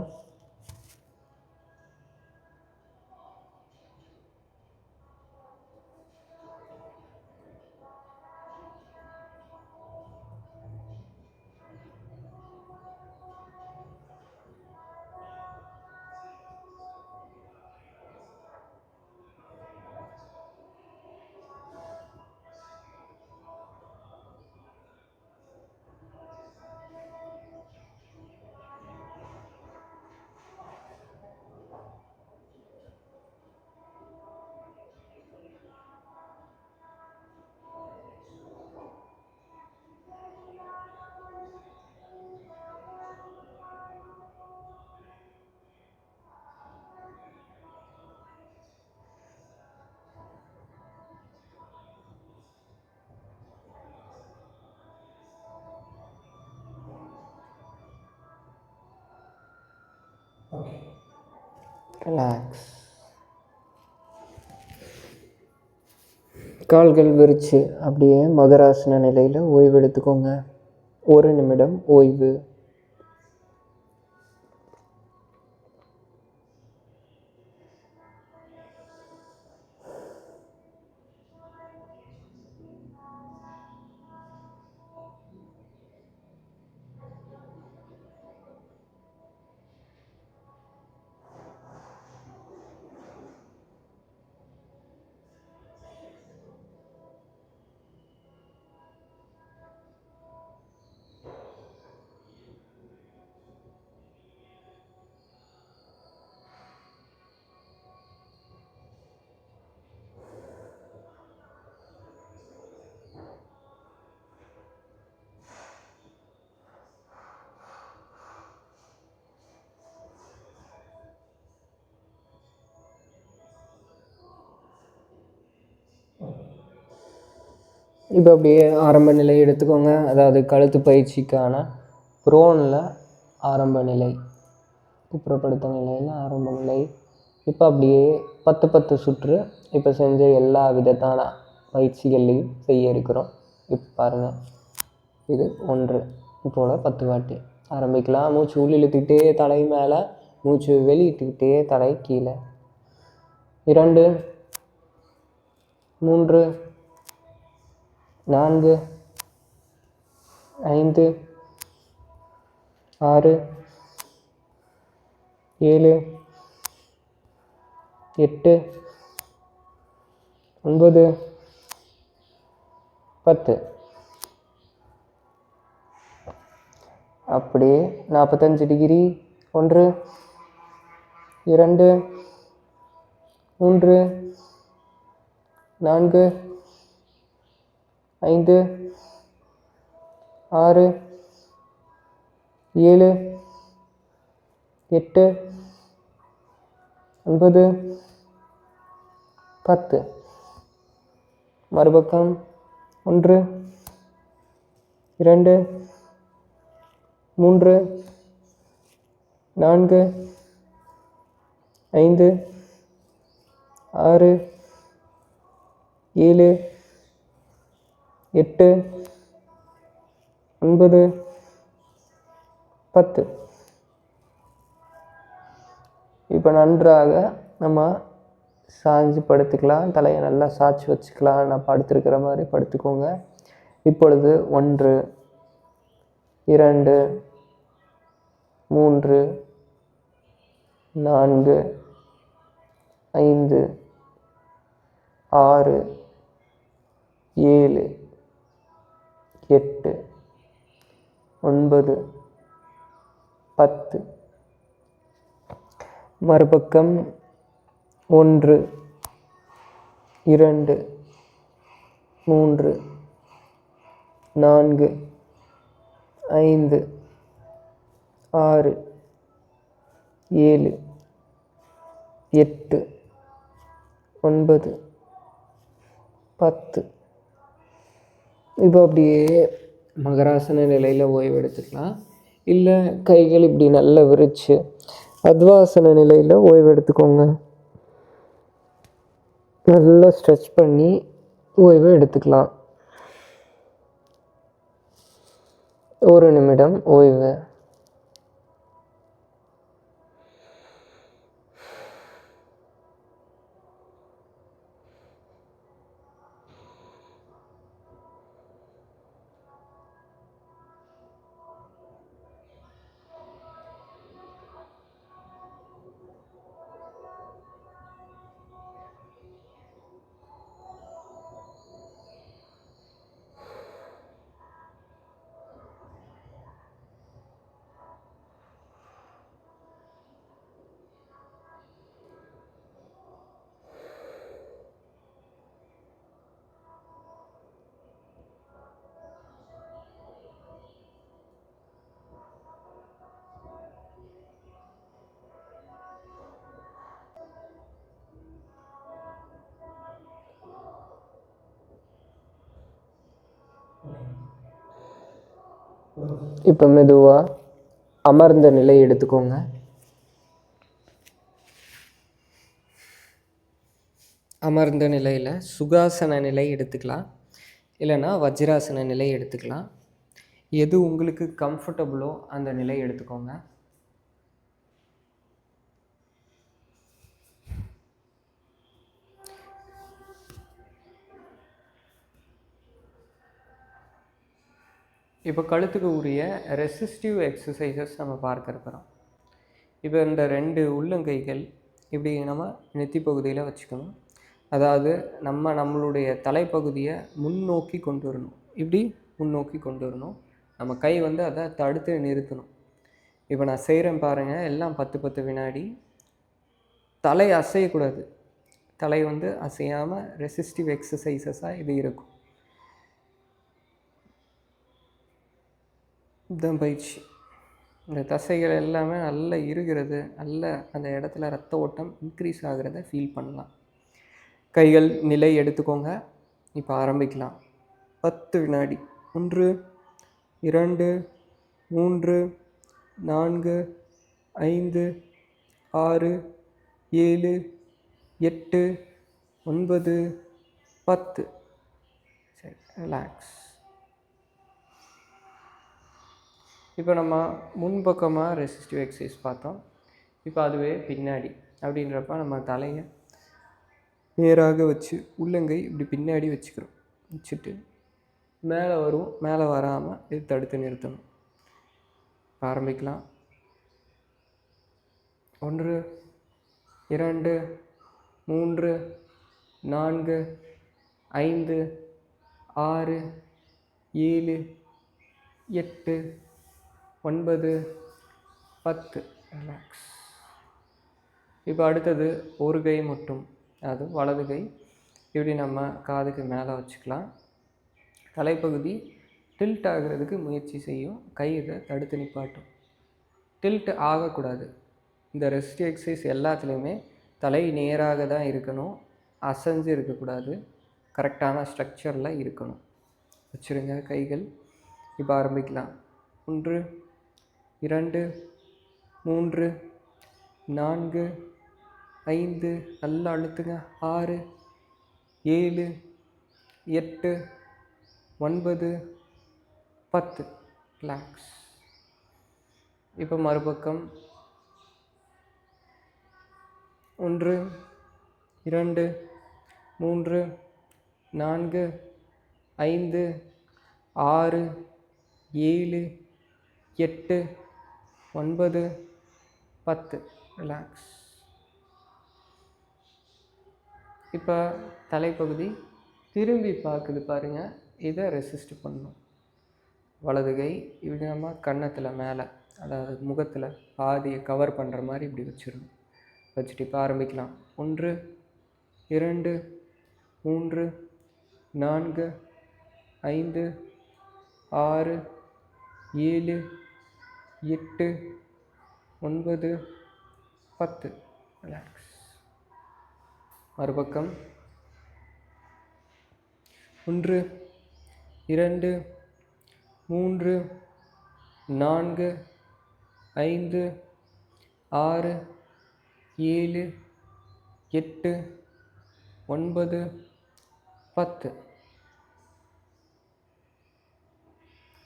ரிலாக்ஸ். கால்கள் விரிச்சு அப்படியே மகராசன நிலையில் ஓய்வு எடுத்துக்கோங்க. 1 நிமிடம் ஓய்வு. இப்போ அப்படியே ஆரம்ப நிலை எடுத்துக்கோங்க. அதாவது கழுத்து பயிற்சிக்கான ப்ரோனில் ஆரம்ப நிலை, குப்புறப்படுத்த நிலையில் ஆரம்ப நிலை. இப்போ அப்படியே 10 சுற்று இப்போ செஞ்ச எல்லா விதத்தான பயிற்சிகள்லையும் செய்ய இருக்கிறோம். இப்போ பாருங்கள், இது 1 இப்போல 10 வாட்டி ஆரம்பிக்கலாம். மூச்சு உள் இழுத்துக்கிட்டே தலை மேலே, மூச்சு வெளியிட்டுக்கிட்டே தலை கீழே. 2, 3, 4, 5, 6, 7, 8, 9, 10. அப்படியே 45 டிகிரி. 1, 2, 3, 4, 5, 6, 7, 8, 9, 10. மறுபக்கம். 1, 2, 3, 4, 5, 6, 7, 8, 9, 10. இப்போ நன்றாக நம்ம சாஞ்சு படுத்துக்கலாம். தலையை நல்லா சாய்ச்சி வச்சுக்கலாம். நான் படுத்துருக்கிற மாதிரி படுத்துக்கோங்க. இப்பொழுது 1, 2, 3, 4, 5, 6, 7, 8, 9, 10. மறுபக்கம். 1, 2, 3, 4, 5, 6, 7, 8, 9, 10. இப்போ அப்படியே மகராசன நிலையில் ஓய்வு எடுத்துக்கலாம். இல்லை கைகள் இப்படி நல்லா விரிச்சு அத்வாசன நிலையில் ஓய்வு எடுத்துக்கோங்க. நல்லா ஸ்ட்ரெச் பண்ணி ஓய்வு எடுத்துக்கலாம். 1 நிமிடம் ஓய்வு. இப்போ மெதுவாக அமர்ந்த நிலை எடுத்துக்கோங்க. அமர்ந்த நிலையில் சுகாசன நிலை எடுத்துக்கலாம், இல்லைன்னா வஜ்ராசன நிலை எடுத்துக்கலாம். எது உங்களுக்கு கம்ஃபர்டபுளோ அந்த நிலை எடுத்துக்கோங்க. இப்போ கழுத்துக்கு உரிய ரெசிஸ்டிவ் எக்ஸசைசஸ் நம்ம பார்க்க இருக்கிறோம். இப்போ இந்த 2 உள்ளங்கைகள் இப்படி நம்ம நெத்தி பகுதியில் வச்சுக்கணும். அதாவது நம்மளுடைய தலைப்பகுதியை முன்னோக்கி கொண்டு வரணும். இப்படி முன்னோக்கி கொண்டு வரணும். நம்ம கை வந்து அதை தடுத்து நிறுத்தணும். இப்போ நான் செய்கிறேன் பாருங்கள், எல்லாம் 10 வினாடி. தலை அசையக்கூடாது. தலை வந்து அசையாமல் ரெசிஸ்டிவ் எக்ஸசைசஸாக இது இருக்கும். இதுதான் பயிற்சி. இந்த தசைகள் எல்லாமே நல்லா இருக்கிறது, நல்ல அந்த இடத்துல ரத்த ஓட்டம் இன்க்ரீஸ் ஆகிறத ஃபீல் பண்ணலாம். கைகள் நிலை எடுத்துக்கோங்க. இப்போ ஆரம்பிக்கலாம். 10 வினாடி. 1 2 3 4 5 6 7 8 9 10. சரி, ரிலாக்ஸ். இப்போ நம்ம முன்பக்கமாக ரெசிஸ்டிவ் எக்ஸசைஸ் பார்த்தோம். இப்போ அதுவே பின்னாடி அப்படின்றப்ப நம்ம தலையை நேராக வச்சு உள்ளங்கை இப்படி பின்னாடி வச்சுக்கிறோம். வச்சுட்டு மேலே வரும், மேலே வராமல் இது தடுத்து நிறுத்தணும். ஆரம்பிக்கலாம். 1 2 3 4 5 6 7 8 9 10. ரிலாக்ஸ். இப்போ அடுத்தது ஒரு கை மட்டும், அது வலது கை இப்படி நம்ம காதுக்கு மேலே வச்சுக்கலாம். தலைப்பகுதி டில்ட் ஆகிறதுக்கு முயற்சி செய்யும், கை இதை தடுத்து நிப்பாட்டும். டில்ட் ஆகக்கூடாது. இந்த ரெஸ்ட் எக்ஸசைஸ் எல்லாத்துலேயுமே தலை நேராக தான் இருக்கணும், அசைஞ்சு இருக்கக்கூடாது, கரெக்டான ஸ்ட்ரக்சரில் இருக்கணும். வச்சுருங்க கைகள். இப்போ ஆரம்பிக்கலாம். 1 2 3 4 5 நல்லா அழுத்துங்க. 6 7 8 9 10. ரிலாக்ஸ். இப்போ மறுபக்கம். 1 2 3 4 5 6 7 8 9 10. ரிலாக்ஸ். இப்போ தலைப்பகுதி திரும்பி பார்க்குது பாருங்கள், இதை ரெசிஸ்ட் பண்ணணும். வலது கை இப்படி நம்ம கன்னத்தில் மேலே, அதாவது முகத்தில் பாதியை கவர் பண்ணுற மாதிரி இப்படி வச்சிடணும். வச்சுட்டு இப்போ ஆரம்பிக்கலாம். 1 2 3 4 5 6 7 8 9 10. ரிலாக்ஸ். மறுபக்கம். 1 2 3 4 5 6 7 8 9 10.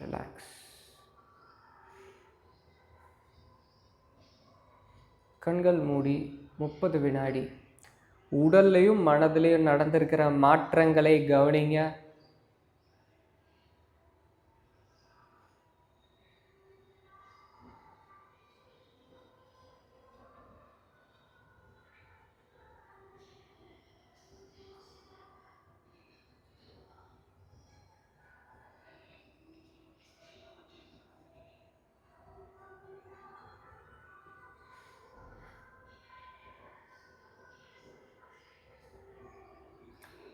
ரிலாக்ஸ். கண்கள் மூடி 30 வினாடி உடல்லையும் மனதிலையும் நடந்திருக்கிற மாற்றங்களை கவனிங்க.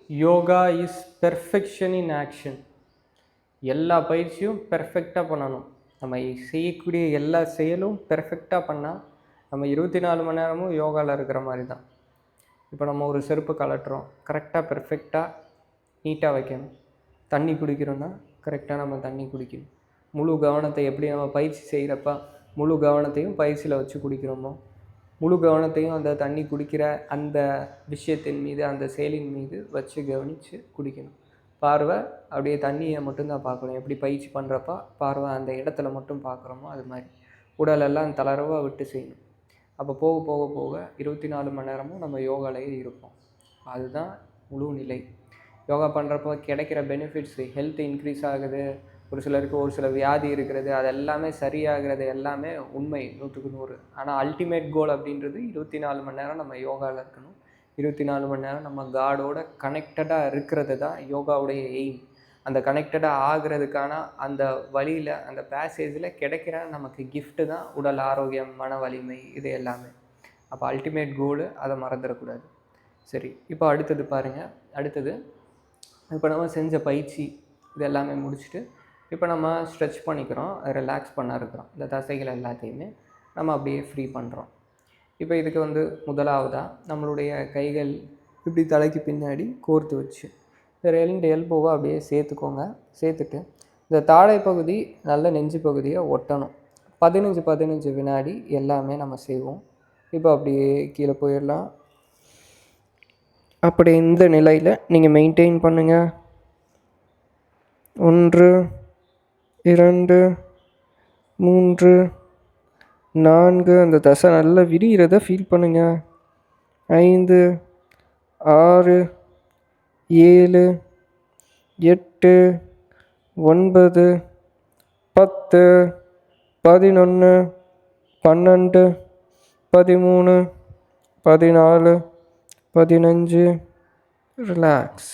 Yoga is perfection in action. எல்லா பயிற்சியும் பெர்ஃபெக்டாக பண்ணணும். நம்ம செய்யக்கூடிய எல்லா செயலும் பெர்ஃபெக்டாக பண்ணால் நம்ம 24 மணி நேரமும் யோகாவில் இருக்கிற மாதிரி தான். இப்போ நம்ம ஒரு செருப்பு கலட்டுறோம், கரெக்டாக பெர்ஃபெக்டாக நீட்டாக வைக்கணும். தண்ணி குடிக்கிறோன்னா கரெக்டாக நம்ம தண்ணி குடிக்கணும். முழு கவனத்தை எப்படி நம்ம பயிற்சி செய்கிறப்ப முழு கவனத்தையும் பயிற்சியில் வச்சு குடிக்கிறோமோ, முழு கவனத்தையும் அந்த தண்ணி குடிக்கிற அந்த விஷயத்தின் மீது, அந்த செயலின் மீது வச்சு கவனித்து குடிக்கணும். பார்வை அப்படியே தண்ணியை மட்டும்தான் பார்க்கணும். எப்படி பயிற்சி பண்ணுறப்ப பார்வை அந்த இடத்துல மட்டும் பார்க்குறோமோ அது மாதிரி உடலெல்லாம் தளர்வாக விட்டு செய்யணும். அப்போ போக போக போக 24 மணி நேரமும் நம்ம யோகாலேயே இருப்போம். அதுதான் முழு நிலை. யோகா பண்ணுறப்போ கிடைக்கிற பெனிஃபிட்ஸு, ஹெல்த் இன்க்ரீஸ் ஆகுது, ஒரு சிலருக்கு ஒரு சில வியாதி இருக்கிறது, அது எல்லாமே சரியாகிறது எல்லாமே உண்மை 100க்கு 100. ஆனால் அல்டிமேட் கோல் அப்படின்றது 24 மணி நேரம் நம்ம யோகாவில் இருக்கணும். 24 மணி நேரம் நம்ம காடோட கனெக்டடாக இருக்கிறது தான் யோகாவுடைய எய்ம். அந்த கனெக்டடாக ஆகிறதுக்கான அந்த வழியில், அந்த பேசேஜில் கிடைக்கிற நமக்கு கிஃப்ட்டு தான் உடல் ஆரோக்கியம், மன வலிமை, இது எல்லாமே. அப்போ அல்டிமேட் கோலு அதை மறந்துடக்கூடாது. சரி, இப்போ அடுத்தது பாருங்கள். அடுத்தது இப்போ நம்ம செஞ்ச பயிற்சி இது எல்லாமே முடிச்சுட்டு இப்போ நம்ம ஸ்ட்ரெச் பண்ணிக்கிறோம், ரிலாக்ஸ் பண்ண இருக்கிறோம். இந்த தசைகள் எல்லாத்தையுமே நம்ம அப்படியே ஃப்ரீ பண்ணுறோம். இப்போ இதுக்கு முதலாவதாக நம்மளுடைய கைகள் இப்படி தலைக்கு பின்னாடி கோர்த்து வச்சு இந்த 2 எல்போவை அப்படியே சேர்த்துக்கோங்க. சேர்த்துட்டு இந்த தாடை பகுதி நல்ல நெஞ்சு பகுதியை ஒட்டணும். 15 வினாடி எல்லாமே நம்ம செய்வோம். இப்போ அப்படியே கீழே போயிடலாம். அப்படி இந்த நிலையில் நீங்கள் மெயின்டைன் பண்ணுங்கள். 1 2 3 4 அந்த தசை நல்லா விரிகிறத ஃபீல் பண்ணுங்கள். 5 6 7 8 9 10 11 12 13 14 15. ரிலாக்ஸ்.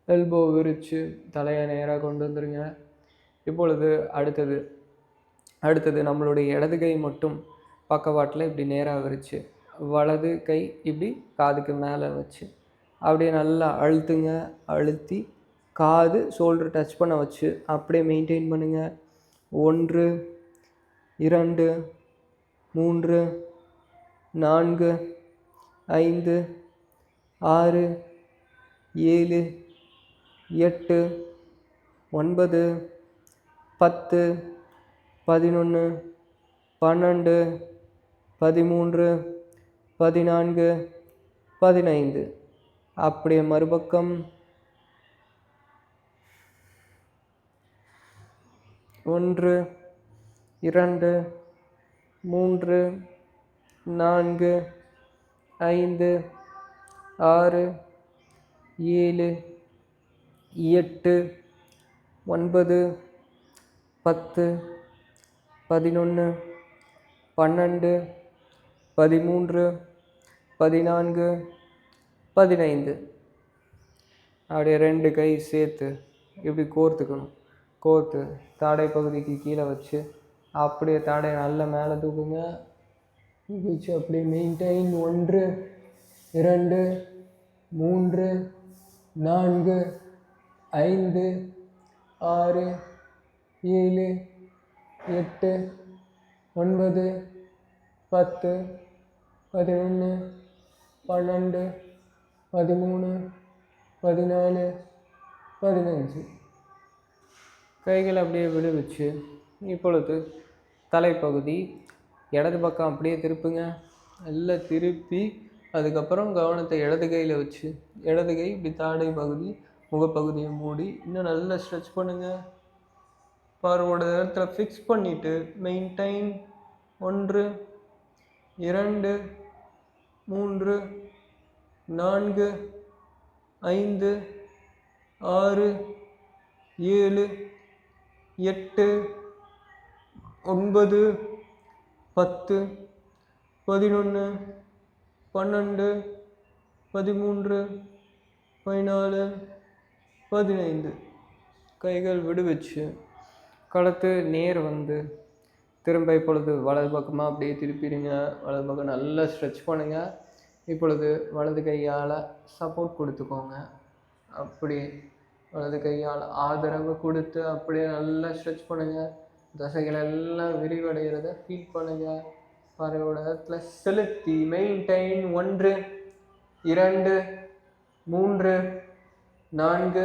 எல்போ விரித்து தலையை நேராக கொண்டு வந்துடுங்க. இப்பொழுது அடுத்தது நம்மளுடைய இடது கை மட்டும் பக்கவாட்டில் இப்படி நேராக விரித்து, வலது கை இப்படி காதுக்கு மேலே வச்சு அப்படியே நல்லா அழுத்துங்க. அழுத்தி காது ஷோல்டர் டச் பண்ண வச்சு அப்படியே மெயின்டைன் பண்ணுங்கள். 1 2 3 4 5 6 7 8 9 10 11 12 13 14 15. அப்படியே மறுபக்கம் 1 2 3 4 5 6 7 8 9 10 11 12 13 14 15. அப்படியே 2 கை சேர்த்து இப்படி கோர்த்துக்கணும். கோர்த்து தாடை பகுதிக்கு கீழே வச்சு அப்படியே தாடை நல்லா மேலே தூக்குங்க. வச்சு அப்படியே மெயின்டைன். 1 2 3 4 5 6 7 8 9 10 11 12 13 14 15. கைகள் அப்படியே விடுவிச்சு இப்பொழுது தலைப்பகுதி இடது பக்கம் அப்படியே திருப்புங்க. நல்லா திருப்பி அதுக்கப்புறம் கவனத்தை இடது கையில் வச்சு இடது கை இப்படி தாடை பகுதி முகப்பகுதியை மூடி இன்னும் நல்லா ஸ்ட்ரெச் பண்ணுங்கள். பார்வோட இடத்துல ஃபிக்ஸ் பண்ணிவிட்டு மெயின்டைன். 1 2 3 4 5 6 7 8 9 10 11 12 13 14 15. கைகள் விடுவிச்சு கழுத்து நேர் வந்து திரும்ப இப்பொழுது வலது பக்கமாக அப்படியே திருப்பிடுங்க. வலது பக்கம் நல்லா ஸ்ட்ரெச் பண்ணுங்கள். இப்பொழுது வலது கையால் சப்போர்ட் கொடுத்துக்கோங்க. அப்படி வலது கையால் ஆதரவு கொடுத்து அப்படியே நல்லா ஸ்ட்ரெச் பண்ணுங்கள். தசைகள் எல்லாம் விரிவடைகிறத ஃபீல் பண்ணுங்கள். பாறையோட இடத்துல செலுத்தி மெயின்டைன். 1 2 3 4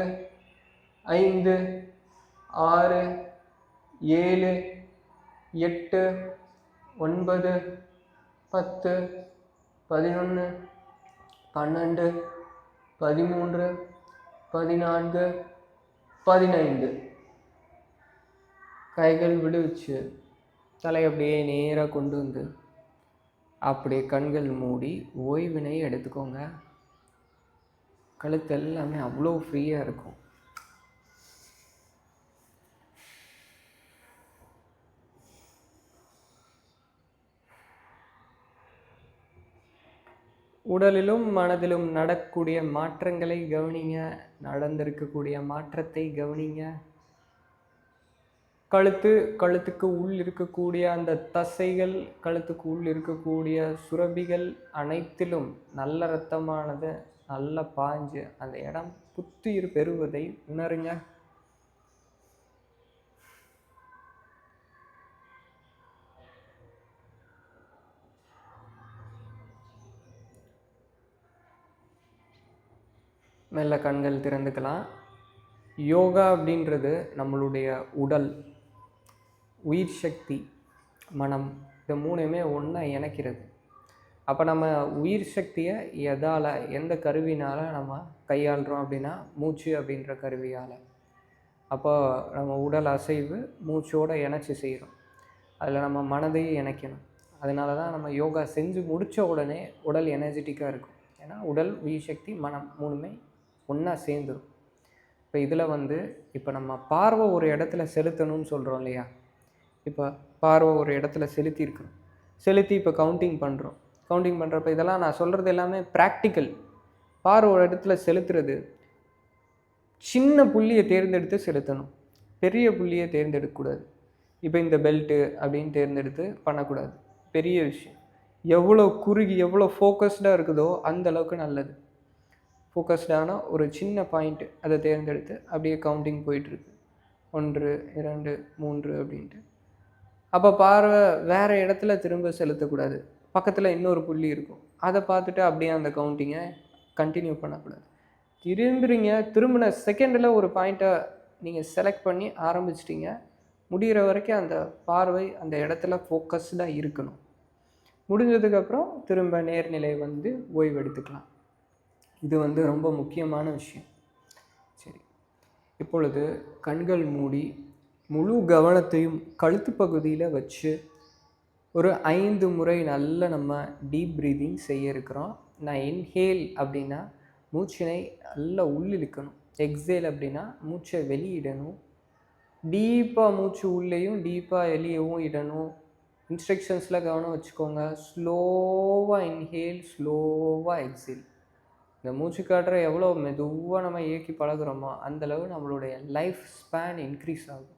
5 6 7 8 9 10 11 12 13 14 15. கைகள் விடுவிச்சு தலை அப்படியே நேராக கொண்டு வந்து அப்படியே கண்கள் மூடி ஓய்வினை எடுத்துக்கோங்க. கழுத்து எல்லாமே அவ்வளோ ஃப்ரீயாக இருக்கும். உடலிலும் மனதிலும் நடக்கக்கூடிய மாற்றங்களை கவனிங்க. நடந்திருக்கக்கூடிய மாற்றத்தை கவனிங்க. கழுத்துக்கு உள் இருக்கக்கூடிய அந்த தசைகள், கழுத்துக்கு உள் இருக்கக்கூடிய சுரபிகள் அனைத்திலும் நல்ல இரத்தமானது நல்ல பாஞ்சு அந்த இடம் புத்துயிர் பெறுவதை உணருங்க. மெல்ல கண்கள் திறந்துக்கலாம். யோகா அப்படின்றது நம்மளுடைய உடல், உயிர் சக்தி, மனம், இந்த மூணுமே ஒன்றா இணைக்கிறது. அப்போ நம்ம உயிர் சக்தியை எதால், எந்த கருவினால் நம்ம கையாளுறோம் அப்படின்னா மூச்சு அப்படின்ற கருவியால். அப்போ நம்ம உடல் அசைவு மூச்சோடு இணைச்சி செய்கிறோம். அதில் நம்ம மனதையும் இணைக்கணும். அதனால தான் நம்ம யோகா செஞ்சு முடித்த உடனே உடல் எனர்ஜெட்டிக்காக இருக்கும். ஏன்னா உடல், உயிர் சக்தி, மனம் மூணுமே ஒன்றா சேர்ந்துடும். இப்போ இதில் இப்போ நம்ம பார்வை ஒரு இடத்துல செலுத்தணும்னு சொல்கிறோம் இல்லையா? இப்போ பார்வை ஒரு இடத்துல செலுத்தி இப்போ கவுண்டிங் பண்ணுறோம். கவுண்டிங் பண்ணுறப்ப இதெல்லாம் நான் சொல்கிறது எல்லாமே ப்ராக்டிக்கல். பார்வை ஒரு இடத்துல செலுத்துறது சின்ன புள்ளியை தேர்ந்தெடுத்து செலுத்தணும், பெரிய புள்ளியை தேர்ந்தெடுக்கக்கூடாது. இப்போ இந்த பெல்ட்டு அப்படின்னு தேர்ந்தெடுத்து பண்ணக்கூடாது. பெரிய விஷயம். எவ்வளோ குறுகி எவ்வளோ ஃபோக்கஸ்டாக இருக்குதோ அந்த அளவுக்கு நல்லது. ஃபோக்கஸ்டான ஒரு சின்ன பாயிண்ட்டு அதை தேர்ந்தெடுத்து அப்படியே கவுண்டிங் போயிட்டுருக்கு. 1 2 3 அப்படின்ட்டு. அப்போ பார்வை வேறு இடத்துல திரும்ப செலுத்தக்கூடாது. பக்கத்தில் இன்னொரு புள்ளி இருக்கும், அதை பார்த்துட்டு அப்படியே அந்த கவுண்டிங்கை கண்டினியூ பண்ணக்கூடாது. திரும்பின செகண்டில் ஒரு பாயிண்ட்டை நீங்கள் செலக்ட் பண்ணி ஆரம்பிச்சிட்டிங்க. முடிகிற வரைக்கும் அந்த பார்வை அந்த இடத்துல ஃபோக்கஸ்டாக இருக்கணும். முடிஞ்சதுக்கப்புறம் திரும்ப நேர்நிலை ஓய்வு எடுத்துக்கலாம். இது ரொம்ப முக்கியமான விஷயம். சரி, இப்பொழுது கண்கள் மூடி முழு கவனத்தையும் கழுத்து பகுதியில் வச்சு ஒரு 5 முறை நல்ல நம்ம டீப் ப்ரீதிங் செய்ய இருக்கிறோம். நான் இன்ஹேல் அப்படின்னா மூச்சினை நல்லா உள்ளிழுக்கணும். எக்ஸேல் அப்படின்னா மூச்சை வெளியிடணும். டீப்பாக மூச்சு உள்ளேயும் டீப்பாக வெளியவும் இடணும். இன்ஸ்ட்ரக்ஷன்ஸில் கவனம் வச்சுக்கோங்க. ஸ்லோவாக இன்ஹேல், ஸ்லோவாக எக்ஸேல். இந்த மூச்சு காற்றை எவ்வளோ மெதுவாக நம்ம இயக்கி பழகுறோமோ அந்தளவு நம்மளுடைய லைஃப் ஸ்பேன் இன்க்ரீஸ் ஆகும்.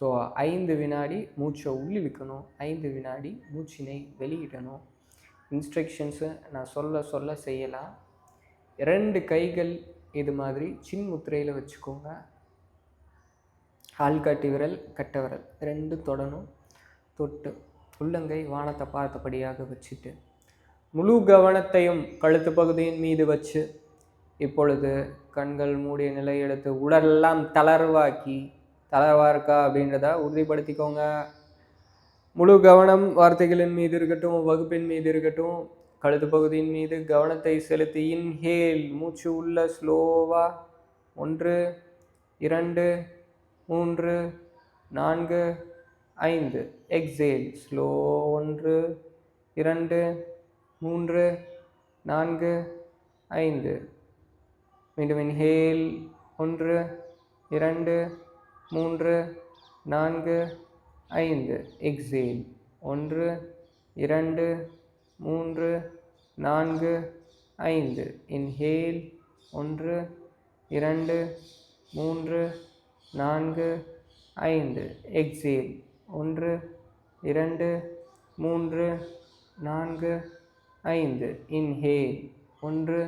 ஸோ 5 வினாடி மூச்சை உள்ளிழுக்கணும், 5 வினாடி மூச்சினை வெளியிடணும். இன்ஸ்ட்ரக்ஷன்ஸு நான் சொல்ல செய்யலாம். 2 கைகள் இது மாதிரி சின்முத்திரையில் வச்சுக்கோங்க. ஆள்காட்டி விரல், கட்டை விரல் 2 தொடணும். தொட்டு உள்ளங்கை வானத்தை பார்த்தபடியாக வச்சுட்டு முழு கவனத்தையும் கழுத்து பகுதியின் மீது வச்சு இப்பொழுது கண்கள் மூடிய நிலை எடுத்து உடலெல்லாம் தளர்வாக இருக்கா அப்படின்றத உறுதிப்படுத்திக்கோங்க. முழு கவனம் வார்த்தைகளின் மீது இருக்கட்டும், வகுப்பின் மீது இருக்கட்டும். கழுத்து பகுதியின் மீது கவனத்தை செலுத்தி இன்ஹேல், மூச்சு உள்ள ஸ்லோவாக 1 2 3 4 5. Exhale slow 1 2 3 4 5. மீண்டும் inhale 1 2 3 4 5. Exhale 1 2 3 4 5. Inhale 1 2 3 4 5. Exhale 1 2 3 4 5. Inhale 1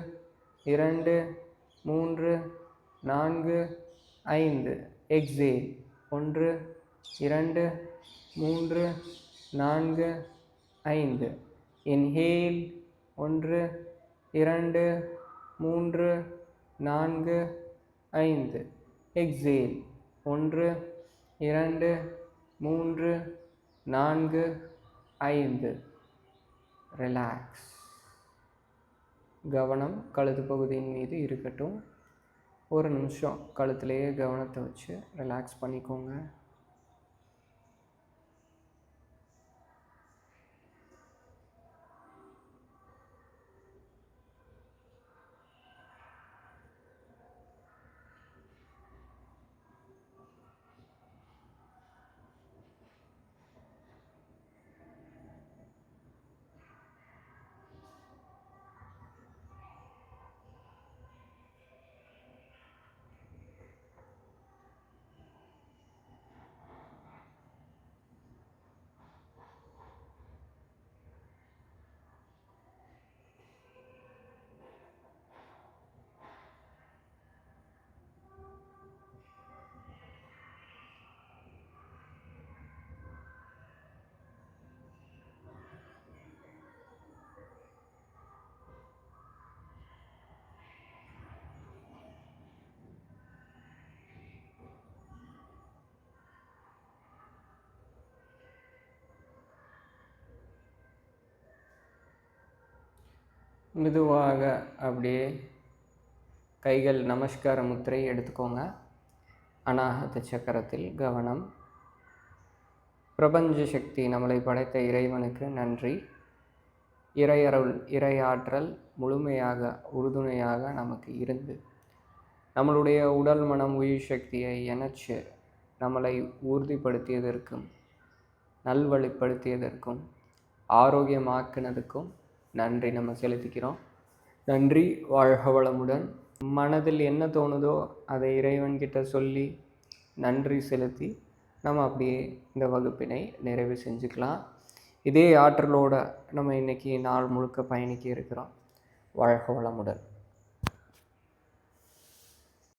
2 3 4 5. Exhale 1 2 3 4 5. Inhale 1 2 3 4 5. Exhale 1 2 3 4 5. Relax. கவனம் கழுத்து பகுதியின் மீது இருக்கட்டும். ஒரு நிமிஷம் கழுத்துலேயே கவனத்தை வச்சு ரிலாக்ஸ் பண்ணிக்கோங்க. மெதுவாக அப்படியே கைகள் நமஸ்கார முத்திரை எடுத்துக்கோங்க. அநாகத சக்கரத்தில் கவனம். பிரபஞ்ச சக்தி நம்மளை படைத்த இறைவனுக்கு நன்றி. இறையருள் இறையாற்றல் முழுமையாக உறுதுணையாக நமக்கு இருந்து நம்மளுடைய உடல் மனம் உயிர் சக்தியை இணைச்சு நம்மளை உறுதிப்படுத்தியதற்கும் நல்வழிப்படுத்தியதற்கும் ஆரோக்கியமாக்கினதுக்கும் நன்றி நம்ம செலுத்திக்கிறோம். நன்றி. வாழ்க வளமுடன். மனதில் என்ன தோணுதோ அதை இறைவன்கிட்ட சொல்லி நன்றி செலுத்தி நம்ம அப்படியே இந்த வகுப்பினை நிறைவு செஞ்சுக்கலாம். இதே ஆற்றலோடு நம்ம இன்றைக்கி நாள் முழுக்க பயணிக்க இருக்கிறோம். வாழ்க வளமுடன்.